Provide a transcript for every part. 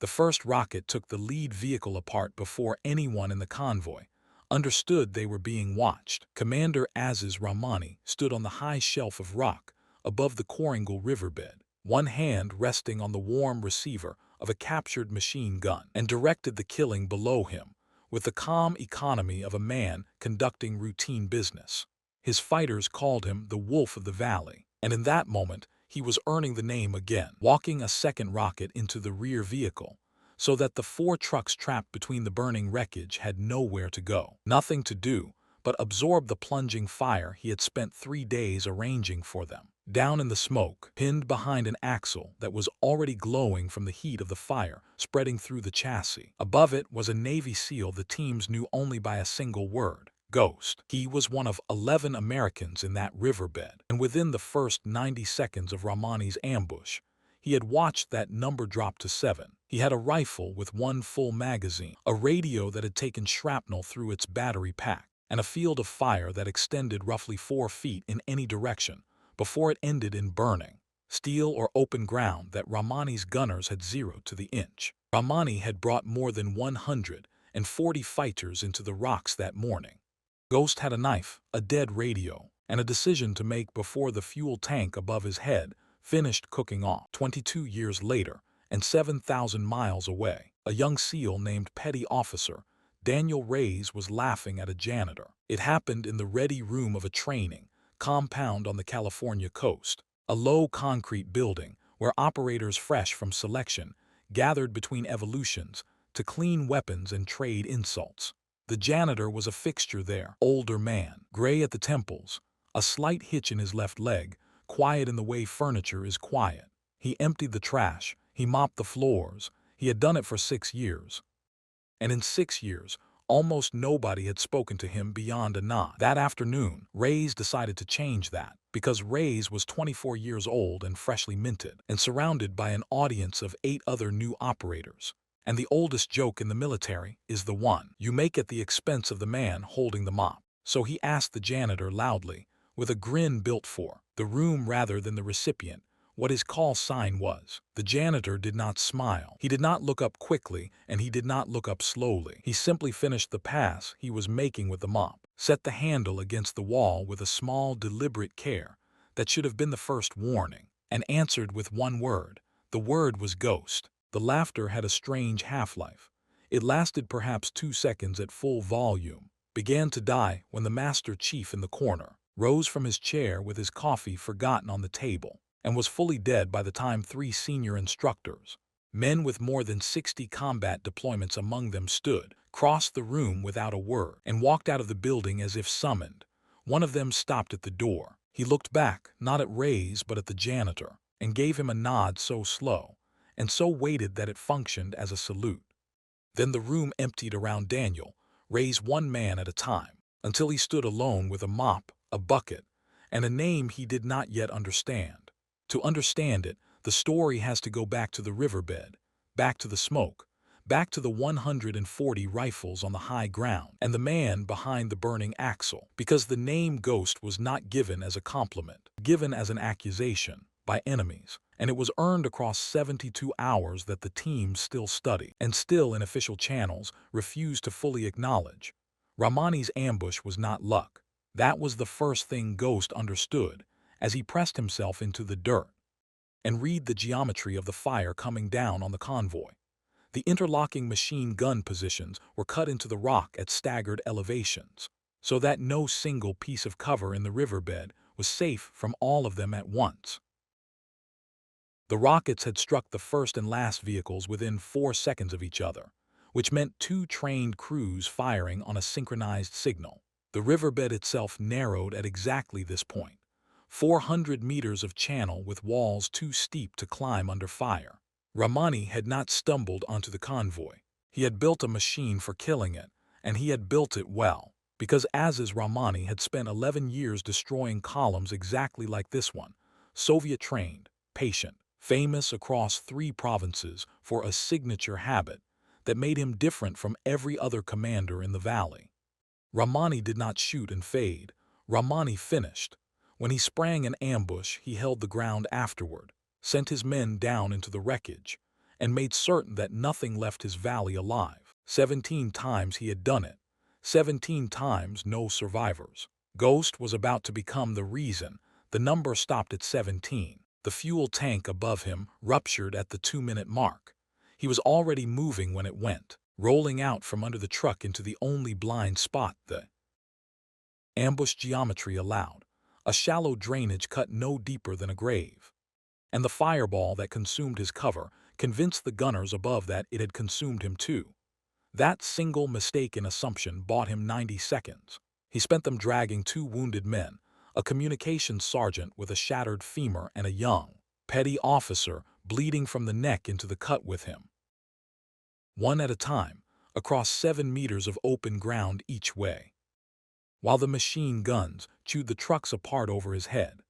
The first rocket took the lead vehicle apart before anyone in the convoy understood they were being watched. Commander Aziz Rahmani stood on the high shelf of rock above the Korangal riverbed, one hand resting on the warm receiver of a captured machine gun, and directed the killing below him with the calm economy of a man conducting routine business. His fighters called him the Wolf of the Valley, and in that moment he was earning the name again, walking a second rocket into the rear vehicle, so that the 4 trucks trapped between the burning wreckage had nowhere to go, nothing to do but absorb the plunging fire he had spent 3 days arranging for them. Down in the smoke, pinned behind an axle that was already glowing from the heat of the fire spreading through the chassis. Above it was a Navy SEAL the teams knew only by a single word: Ghost. He was one of 11 Americans in that riverbed, and within the first 90 seconds of Rahmani's ambush, he had watched that number drop to 7. He had a rifle with 1 full magazine, a radio that had taken shrapnel through its battery pack, and a field of fire that extended roughly 4 feet in any direction before it ended in burning steel or open ground that Rahmani's gunners had zeroed to the inch. Rahmani had brought more than 140 fighters into the rocks that morning. Ghost had a knife, a dead radio, and a decision to make before the fuel tank above his head finished cooking off. 22 years later, and 7,000 miles away, a young SEAL named Petty Officer Daniel Reyes was laughing at a janitor. It happened in the ready room of a training compound on the California coast, a low concrete building where operators fresh from selection gathered between evolutions to clean weapons and trade insults. The janitor was a fixture there, older man, gray at the temples, a slight hitch in his left leg, quiet in the way furniture is quiet. He emptied the trash, he mopped the floors, he had done it for 6 years. And in 6 years, almost nobody had spoken to him beyond a nod. That afternoon, Reyes decided to change that, because Reyes was 24 years old and freshly minted, and surrounded by an audience of 8 other new operators. And the oldest joke in the military is the one you make at the expense of the man holding the mop. So he asked the janitor loudly, with a grin built for the room rather than the recipient, what his call sign was. The janitor did not smile. He did not look up quickly, and he did not look up slowly. He simply finished the pass he was making with the mop, set the handle against the wall with a small, deliberate care that should have been the first warning, and answered with one word. The word was Ghost. The laughter had a strange half-life. It lasted perhaps 2 seconds at full volume, began to die when the Master Chief in the corner rose from his chair with his coffee forgotten on the table, and was fully dead by the time 3 senior instructors, men with more than 60 combat deployments among them, stood, crossed the room without a word, and walked out of the building as if summoned. One of them stopped at the door. He looked back, not at Reyes but at the janitor, and gave him a nod so slow and so weighted that it functioned as a salute. Then the room emptied around Daniel, Reyes one man at a time, until he stood alone with a mop, a bucket, and a name he did not yet understand. To understand it, the story has to go back to the riverbed, back to the smoke, back to the 140 rifles on the high ground, and the man behind the burning axle, because the name Ghost was not given as a compliment, given as an accusation, by enemies, and it was earned across 72 hours that the teams still study, and still in official channels refuse to fully acknowledge. Rahmani's ambush was not luck. That was the first thing Ghost understood as he pressed himself into the dirt and read the geometry of the fire coming down on the convoy. The interlocking machine gun positions were cut into the rock at staggered elevations, so that no single piece of cover in the riverbed was safe from all of them at once. The rockets had struck the first and last vehicles within 4 seconds of each other, which meant 2 trained crews firing on a synchronized signal. The riverbed itself narrowed at exactly this point, 400 meters of channel with walls too steep to climb under fire. Rahmani had not stumbled onto the convoy. He had built a machine for killing it, and he had built it well, because Aziz Rahmani had spent 11 years destroying columns exactly like this one, Soviet-trained, patient, famous across 3 provinces for a signature habit that made him different from every other commander in the valley. Rahmani did not shoot and fade. Rahmani finished. When he sprang an ambush, he held the ground afterward, sent his men down into the wreckage, and made certain that nothing left his valley alive. 17 times he had done it. 17 times no survivors. Ghost was about to become the reason. The number stopped at 17. The fuel tank above him ruptured at the 2-minute mark. He was already moving when it went, rolling out from under the truck into the only blind spot the ambush geometry allowed. A shallow drainage cut no deeper than a grave. And the fireball that consumed his cover convinced the gunners above that it had consumed him too. That single mistaken assumption bought him 90 seconds. He spent them dragging 2 wounded men, a communications sergeant with a shattered femur and a young, petty officer bleeding from the neck into the cut with him. One at a time, across 7 meters of open ground each way, while the machine guns chewed the trucks apart over his head.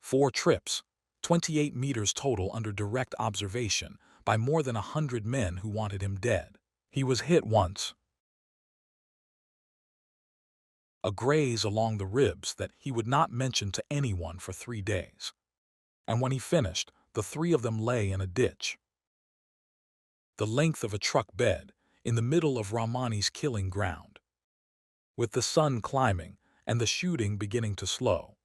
4 trips, 28 meters total under direct observation by more than 100 men who wanted him dead. He was hit once, a graze along the ribs that he would not mention to anyone for 3 days. And when he finished, the 3 of them lay in a ditch, the length of a truck bed, in the middle of Rahmani's killing ground, with the sun climbing and the shooting beginning to slow.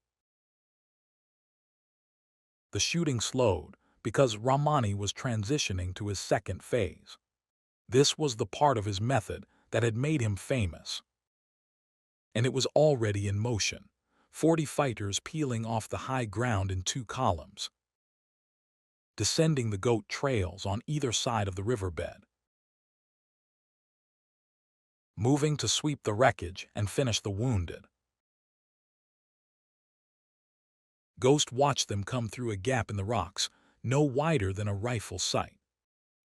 The shooting slowed because Rahmani was transitioning to his second phase. This was the part of his method that had made him famous. And it was already in motion, 40 fighters peeling off the high ground in 2 columns, descending the goat trails on either side of the riverbed, moving to sweep the wreckage and finish the wounded. Ghost watched them come through a gap in the rocks, no wider than a rifle sight.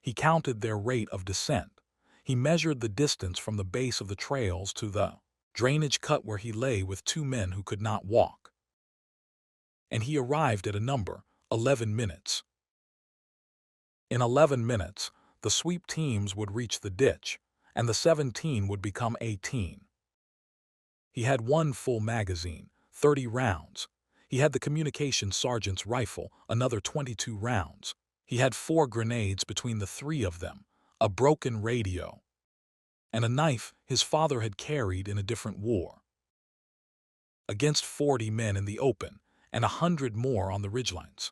He counted their rate of descent. He measured the distance from the base of the trails to the drainage cut where he lay with 2 men who could not walk. And he arrived at a number, 11 minutes. In 11 minutes, the sweep teams would reach the ditch, and the 17 would become 18. He had 1 full magazine, 30 rounds. He had the communications sergeant's rifle, another 22 rounds. He had 4 grenades between the 3 of them, a broken radio, and a knife his father had carried in a different war. Against 40 men in the open, and 100 more on the ridgelines.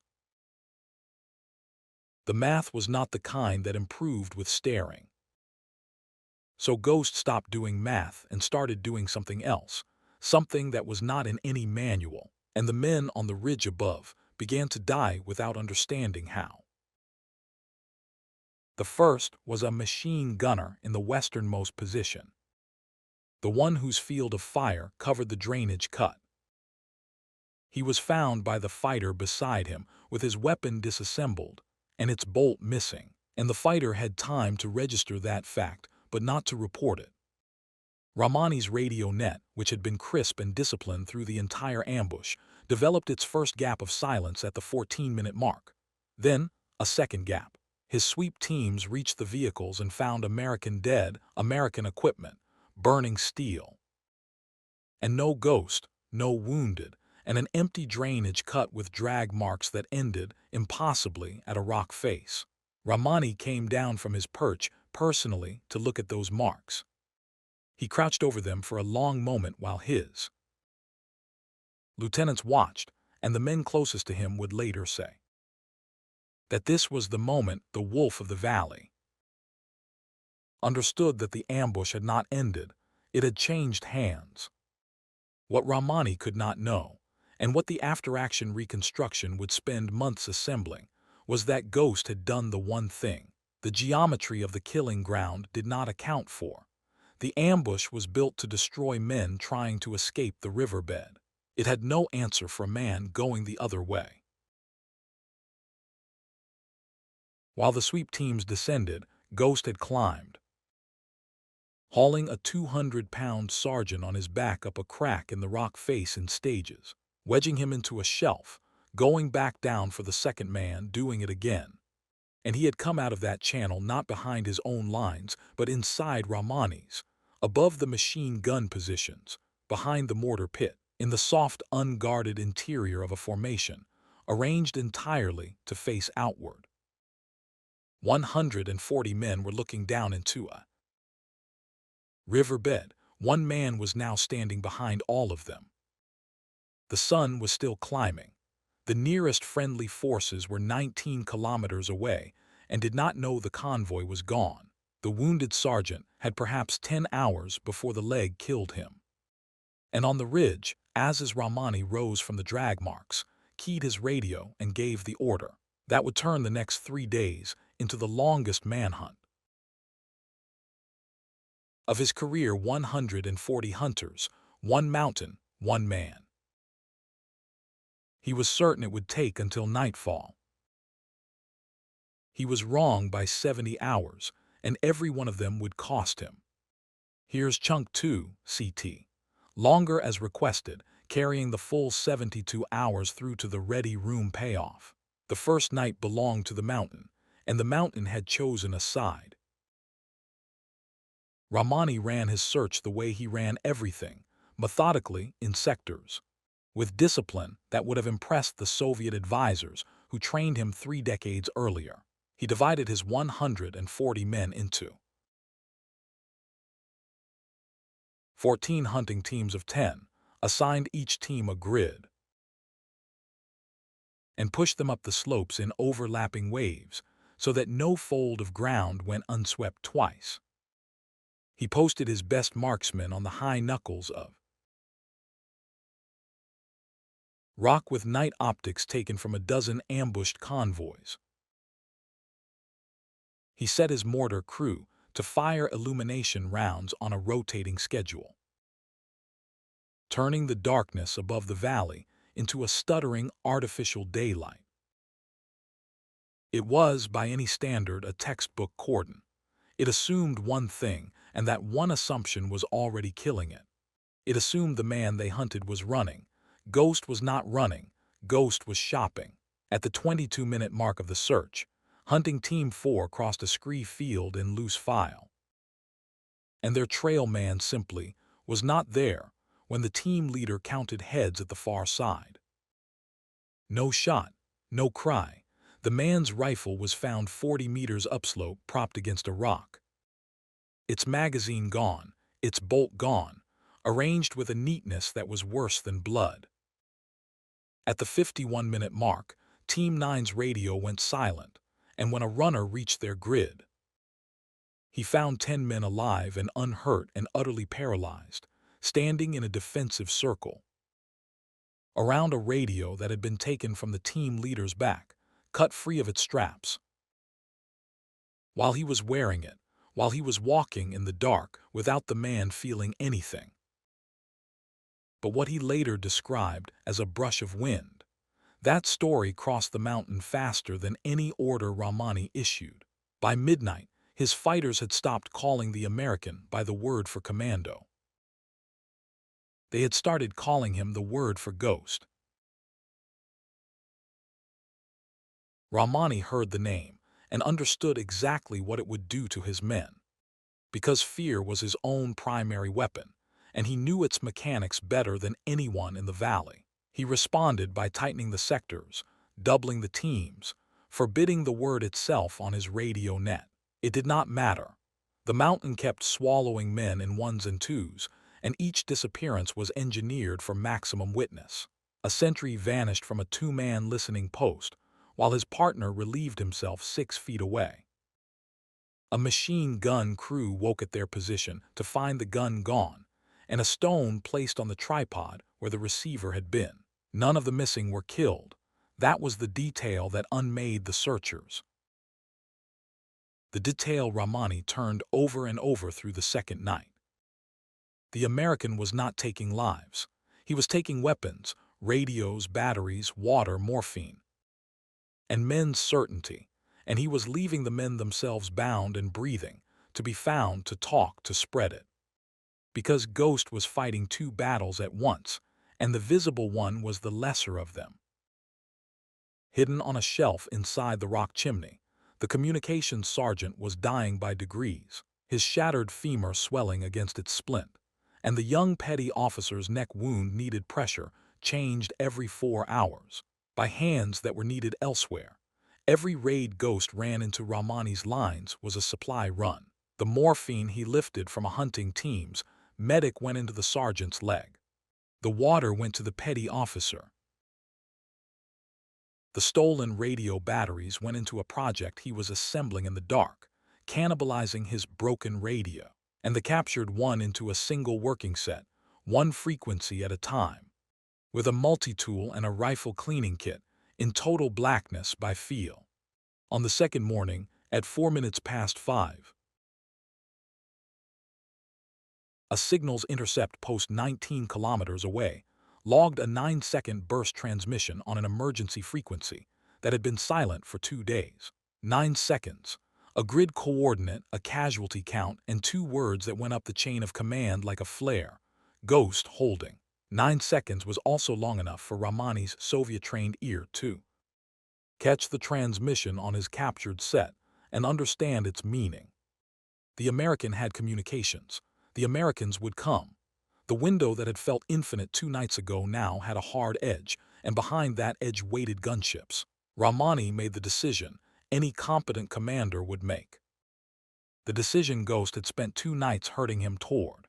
The math was not the kind that improved with staring. So Ghost stopped doing math and started doing something else, something that was not in any manual, and the men on the ridge above began to die without understanding how. The first was a machine gunner in the westernmost position, the one whose field of fire covered the drainage cut. He was found by the fighter beside him with his weapon disassembled and its bolt missing, and the fighter had time to register that fact but not to report it. Rahmani's radio net, which had been crisp and disciplined through the entire ambush, developed its first gap of silence at the 14-minute mark. Then, a second gap. His sweep teams reached the vehicles and found American dead, American equipment, burning steel. And no Ghost, no wounded, and an empty drainage cut with drag marks that ended, impossibly, at a rock face. Rahmani came down from his perch, personally, to look at those marks. He crouched over them for a long moment while his lieutenants watched, and the men closest to him would later say that this was the moment the wolf of the valley understood that the ambush had not ended, it had changed hands. What Rahmani could not know, and what the after-action reconstruction would spend months assembling, was that Ghost had done the one thing the geometry of the killing ground did not account for. The ambush was built to destroy men trying to escape the riverbed. It had no answer for a man going the other way. While the sweep teams descended, Ghost had climbed, hauling a 200-pound sergeant on his back up a crack in the rock face in stages, wedging him into a shelf, going back down for the second man, doing it again. And he had come out of that channel not behind his own lines, but inside Rahmani's, above the machine gun positions, behind the mortar pit, in the soft, unguarded interior of a formation, arranged entirely to face outward. 140 men were looking down into a riverbed. One man was now standing behind all of them. The sun was still climbing. The nearest friendly forces were 19 kilometers away and did not know the convoy was gone. The wounded sergeant had perhaps 10 hours before the leg killed him. And on the ridge, Aziz Rahmani rose from the drag marks, keyed his radio, and gave the order that would turn the next 3 days into the longest manhunt of his career. 140 hunters, one mountain, one man. He was certain it would take until nightfall. He was wrong by 70 hours, and every one of them would cost him. Here's Chunk 2, CT. Longer as requested, carrying the full 72 hours through to the ready room payoff. The first night belonged to the mountain, and the mountain had chosen a side. Rahmani ran his search the way he ran everything, methodically in sectors, with discipline that would have impressed the Soviet advisors who trained him 3 decades earlier. He divided his 140 men into 14 hunting teams of 10, assigned each team a grid, and pushed them up the slopes in overlapping waves so that no fold of ground went unswept twice. He posted his best marksmen on the high knuckles of rock with night optics taken from a dozen ambushed convoys. He set his mortar crew to fire illumination rounds on a rotating schedule, turning the darkness above the valley into a stuttering artificial daylight. It was, by any standard, a textbook cordon. It assumed one thing, and that one assumption was already killing it. It assumed the man they hunted was running. Ghost was not running. Ghost was shopping. At the 22-minute mark of the search, Hunting Team 4 crossed a scree field in loose file. And their trail man simply was not there when the team leader counted heads at the far side. No shot, no cry. The man's rifle was found 40 meters upslope, propped against a rock. Its magazine gone, its bolt gone, arranged with a neatness that was worse than blood. At the 51-minute mark, Team 9's radio went silent, and when a runner reached their grid, he found 10 men alive and unhurt and utterly paralyzed, standing in a defensive circle around a radio that had been taken from the team leader's back, cut free of its straps. While he was wearing it, while he was walking in the dark without the man feeling anything but what he later described as a brush of wind. That story crossed the mountain faster than any order Rahmani issued. By midnight, his fighters had stopped calling the American by the word for commando. They had started calling him the word for ghost. Rahmani heard the name and understood exactly what it would do to his men. Because fear was his own primary weapon, and he knew its mechanics better than anyone in the valley. He responded by tightening the sectors, doubling the teams, forbidding the word itself on his radio net. It did not matter. The mountain kept swallowing men in ones and twos, and each disappearance was engineered for maximum witness. A sentry vanished from a 2-man listening post, while his partner relieved himself 6 feet away. A machine gun crew woke at their position to find the gun gone, and a stone placed on the tripod where the receiver had been. None of the missing were killed. That was the detail that unmade the searchers. The detail Rahmani turned over and over through the second night. The American was not taking lives. He was taking weapons, radios, batteries, water, morphine, and men's certainty, and he was leaving the men themselves bound and breathing, to be found, to talk, to spread it. Because Ghost was fighting 2 battles at once, and the visible one was the lesser of them. Hidden on a shelf inside the rock chimney, the communications sergeant was dying by degrees, his shattered femur swelling against its splint, and the young petty officer's neck wound needed pressure changed every 4 hours, by hands that were needed elsewhere. Every raid Ghost ran into Rahmani's lines was a supply run. The morphine he lifted from a hunting team's medic went into the sergeant's leg. The water went to the petty officer. The stolen radio batteries went into a project he was assembling in the dark, cannibalizing his broken radio, and the captured one into a single working set, one frequency at a time, with a multi-tool and a rifle cleaning kit, in total blackness by feel. On the second morning, at 5:04, a signals intercept post 19 kilometers away logged a 9-second burst transmission on an emergency frequency that had been silent for 2 days. 9 seconds. A grid coordinate, a casualty count, and 2 words that went up the chain of command like a flare. Ghost holding. 9 seconds was also long enough for Rahmani's Soviet-trained ear to catch the transmission on his captured set and understand its meaning. The American had communications. The Americans would come. The window that had felt infinite 2 nights ago now had a hard edge, and behind that edge waited gunships. Rahmani made the decision any competent commander would make. The decision Ghost had spent 2 nights herding him toward.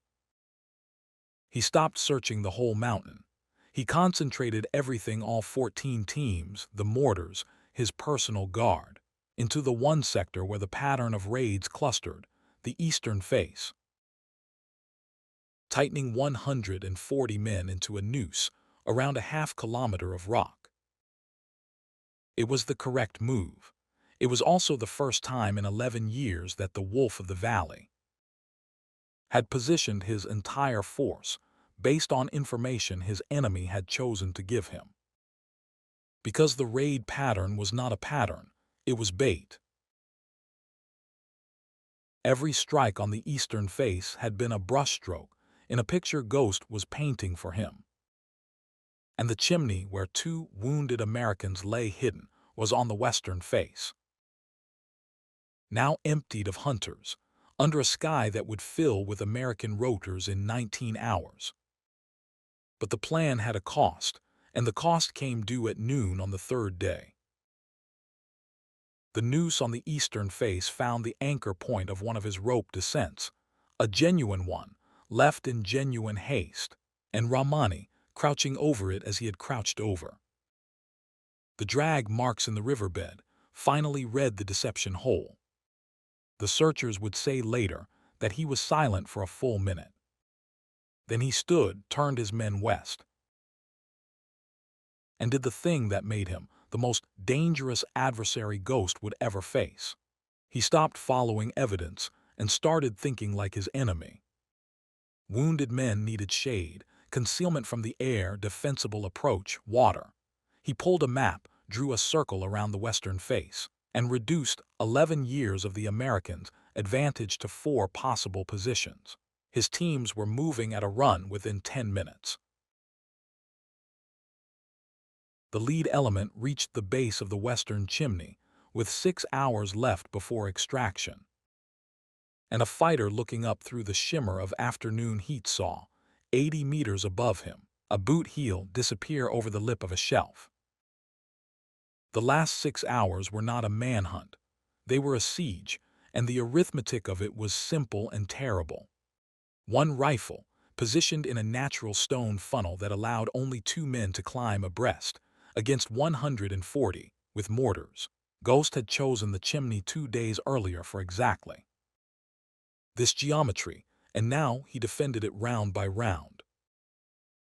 He stopped searching the whole mountain. He concentrated everything, all 14 teams, the mortars, his personal guard, into the one sector where the pattern of raids clustered, the eastern face. Tightening 140 men into a noose around a half-kilometer of rock. It was the correct move. It was also the first time in 11 years that the Wolf of the Valley had positioned his entire force based on information his enemy had chosen to give him. Because the raid pattern was not a pattern, it was bait. Every strike on the eastern face had been a brushstroke in a picture Ghost was painting for him. And the chimney where 2 wounded Americans lay hidden was on the western face, now emptied of hunters, under a sky that would fill with American rotors in 19 hours. But the plan had a cost, and the cost came due at noon on the 3rd day. The noose on the eastern face found the anchor point of one of his rope descents, a genuine one, left in genuine haste, and Rahmani crouching over it as he had crouched over. The drag marks in the riverbed finally read the deception whole. The searchers would say later that he was silent for a full minute. Then he stood, turned his men west, and did the thing that made him the most dangerous adversary Ghost would ever face. He stopped following evidence and started thinking like his enemy. Wounded men needed shade, concealment from the air, defensible approach, water. He pulled a map, drew a circle around the western face, and reduced 11 years of the Americans' advantage to 4 possible positions. His teams were moving at a run within 10 minutes. The lead element reached the base of the western chimney with 6 hours left before extraction. And a fighter looking up through the shimmer of afternoon heat saw, 80 meters above him, a boot heel disappear over the lip of a shelf. The last 6 hours were not a manhunt. They were a siege, and the arithmetic of it was simple and terrible. 1 rifle, positioned in a natural stone funnel that allowed only 2 men to climb abreast, against 140, with mortars. Ghost had chosen the chimney 2 days earlier for exactly this geometry, and now he defended it round by round.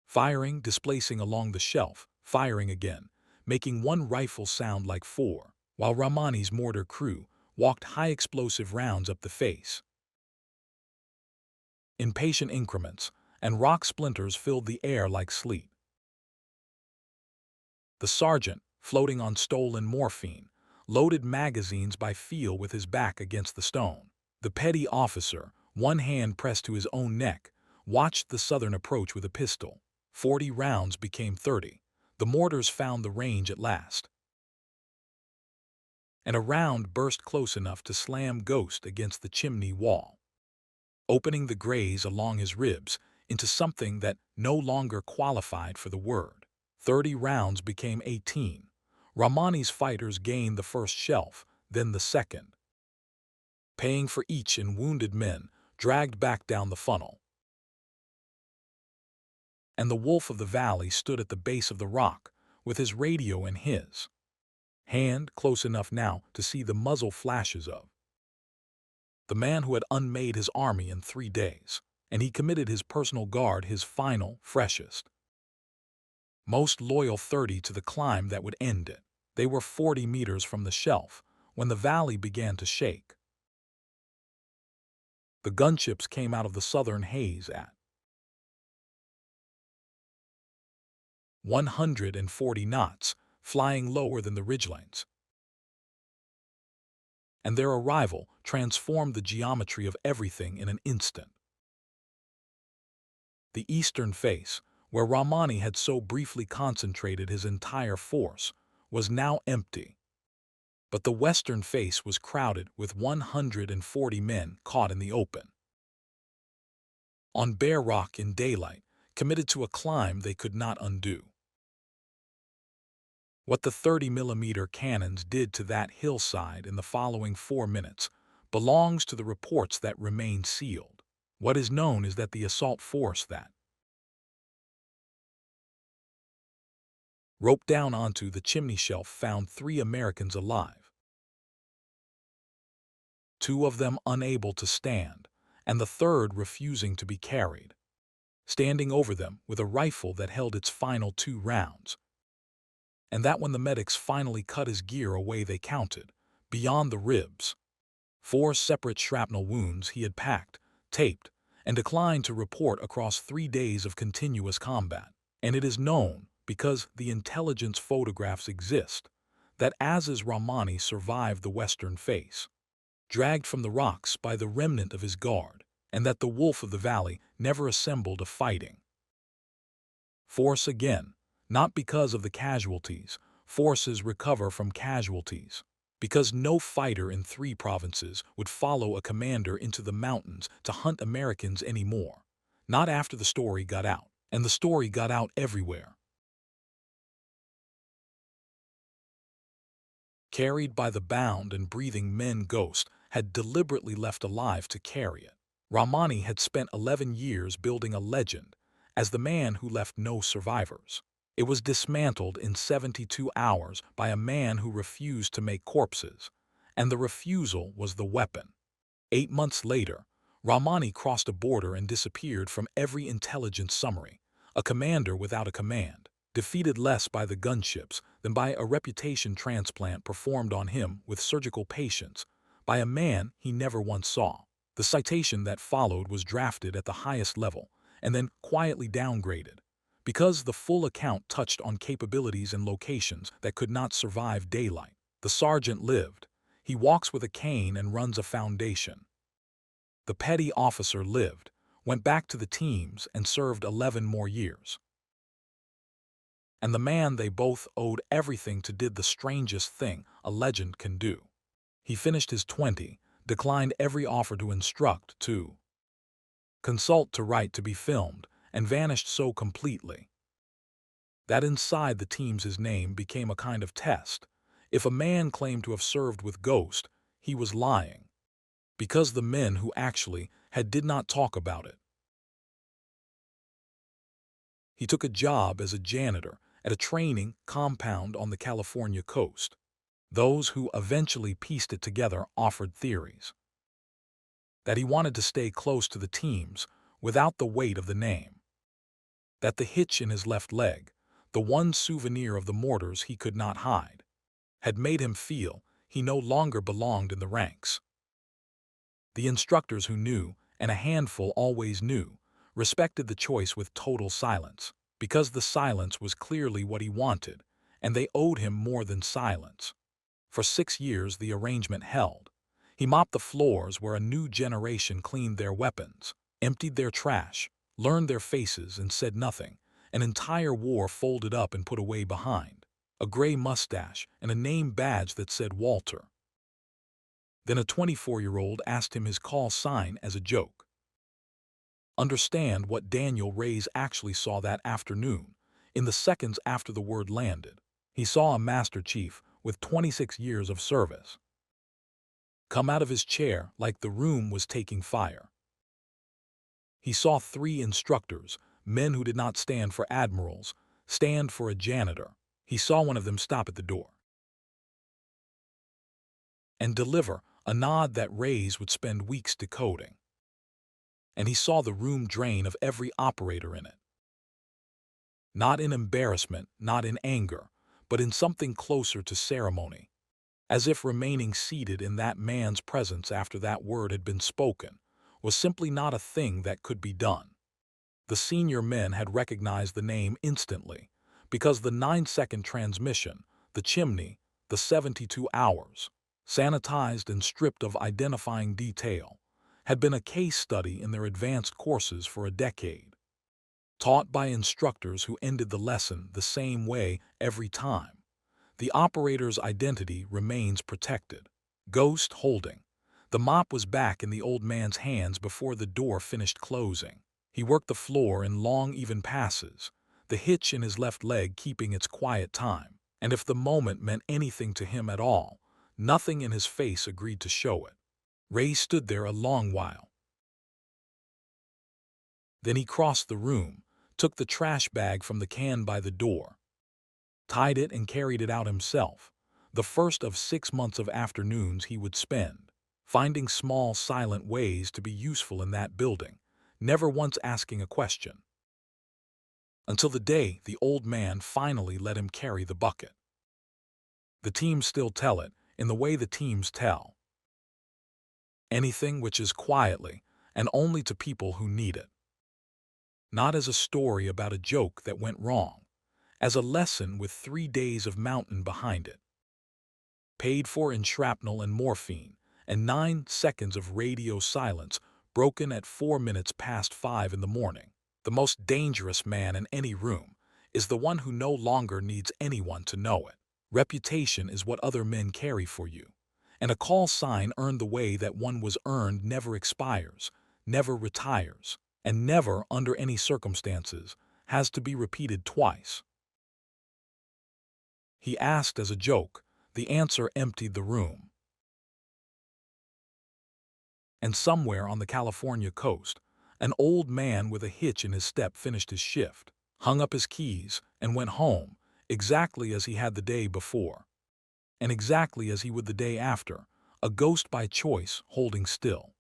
Firing, displacing along the shelf, firing again, making 1 rifle sound like 4, while Rahmani's mortar crew walked high-explosive rounds up the face. In patient increments, and rock splinters filled the air like sleet. The sergeant, floating on stolen morphine, loaded magazines by feel with his back against the stone. The petty officer, 1 hand pressed to his own neck, watched the southern approach with a pistol. 40 rounds became 30. The mortars found the range at last. And a round burst close enough to slam Ghost against the chimney wall, opening the graze along his ribs into something that no longer qualified for the word. 30 rounds became 18. Ramani's fighters gained the first shelf, then the second, paying for each in wounded men dragged back down the funnel. And the wolf of the valley stood at the base of the rock, with his radio in his hand, close enough now to see the muzzle flashes of the man who had unmade his army in 3 days, and he committed his personal guard, his final, freshest, most loyal 30 to the climb that would end it. They were 40 meters from the shelf when the valley began to shake. The gunships came out of the southern haze at 140 knots, flying lower than the ridgelines. And their arrival transformed the geometry of everything in an instant. The eastern face, where Ramani had so briefly concentrated his entire force, was now empty. But the western face was crowded with 140 men caught in the open, on bare rock in daylight, committed to a climb they could not undo. What the 30-millimeter cannons did to that hillside in the following 4 minutes belongs to the reports that remain sealed. What is known is that the assault force that roped down onto the chimney shelf found 3 Americans alive, 2 of them unable to stand, and the third refusing to be carried, standing over them with a rifle that held its final 2 rounds. And that when the medics finally cut his gear away, they counted, beyond the ribs, 4 separate shrapnel wounds he had packed, taped, and declined to report across 3 days of continuous combat. And it is known, because the intelligence photographs exist, that Azaz Rahmani survived the western face, dragged from the rocks by the remnant of his guard, and that the wolf of the valley never assembled a fighting force again, not because of the casualties. Forces recover from casualties, because no fighter in 3 provinces would follow a commander into the mountains to hunt Americans anymore, not after the story got out, and the story got out everywhere. Carried by the bound and breathing men, Ghost had deliberately left alive to carry it. Rahmani had spent 11 years building a legend as the man who left no survivors. It was dismantled in 72 hours by a man who refused to make corpses, and the refusal was the weapon. 8 months later, Rahmani crossed a border and disappeared from every intelligence summary, a commander without a command, defeated less by the gunships than by a reputation transplant performed on him with surgical patience by a man he never once saw. The citation that followed was drafted at the highest level and then quietly downgraded, because the full account touched on capabilities and locations that could not survive daylight. The sergeant lived. He walks with a cane and runs a foundation. The petty officer lived, went back to the teams and served 11 more years. And the man they both owed everything to did the strangest thing a legend can do. He finished his 20, declined every offer to instruct, to consult, to write, to be filmed, and vanished so completely that inside the teams his name became a kind of test. If a man claimed to have served with Ghost, he was lying, because the men who actually had did not talk about it. He took a job as a janitor at a training compound on the California coast. Those who eventually pieced it together offered theories that he wanted to stay close to the teams without the weight of the name, that the hitch in his left leg, the one souvenir of the mortars he could not hide, had made him feel he no longer belonged in the ranks. The instructors who knew, and a handful always knew, respected the choice with total silence, because the silence was clearly what he wanted, and they owed him more than silence. For 6 years the arrangement held. He mopped the floors where a new generation cleaned their weapons, emptied their trash, learned their faces and said nothing, an entire war folded up and put away behind, a gray mustache and a name badge that said Walter. Then a 24-year-old asked him his call sign as a joke. Understand what Daniel Reyes actually saw that afternoon, in the seconds after the word landed. He saw a Master Chief with 26 years of service come out of his chair like the room was taking fire. He saw 3 instructors, men who did not stand for admirals, stand for a janitor. He saw one of them stop at the door and deliver a nod that Reyes would spend weeks decoding. And he saw the room drain of every operator in it. Not in embarrassment, not in anger, but in something closer to ceremony, as if remaining seated in that man's presence after that word had been spoken was simply not a thing that could be done. The senior men had recognized the name instantly, because the 9-second transmission, the chimney, the 72 hours, sanitized and stripped of identifying detail, had been a case study in their advanced courses for a decade, taught by instructors who ended the lesson the same way every time. The operator's identity remains protected. Ghost holding. The mop was back in the old man's hands before the door finished closing. He worked the floor in long, even passes, the hitch in his left leg keeping its quiet time. And if the moment meant anything to him at all, nothing in his face agreed to show it. Ray stood there a long while. Then he crossed the room, took the trash bag from the can by the door, tied it and carried it out himself, the first of 6 months of afternoons he would spend, finding small, silent ways to be useful in that building, never once asking a question. Until the day the old man finally let him carry the bucket. The teams still tell it, in the way the teams tell anything which is quietly, and only to people who need it. Not as a story about a joke that went wrong, as a lesson with 3 days of mountain behind it. Paid for in shrapnel and morphine, and 9 seconds of radio silence broken at 4 minutes past 5 in the morning. The most dangerous man in any room is the one who no longer needs anyone to know it. Reputation is what other men carry for you, and a call sign earned the way that one was earned never expires, never retires, and never, under any circumstances, has to be repeated twice. He asked as a joke. The answer emptied the room. And somewhere on the California coast, an old man with a hitch in his step finished his shift, hung up his keys, and went home, exactly as he had the day before, and exactly as he would the day after, a ghost by choice, holding still.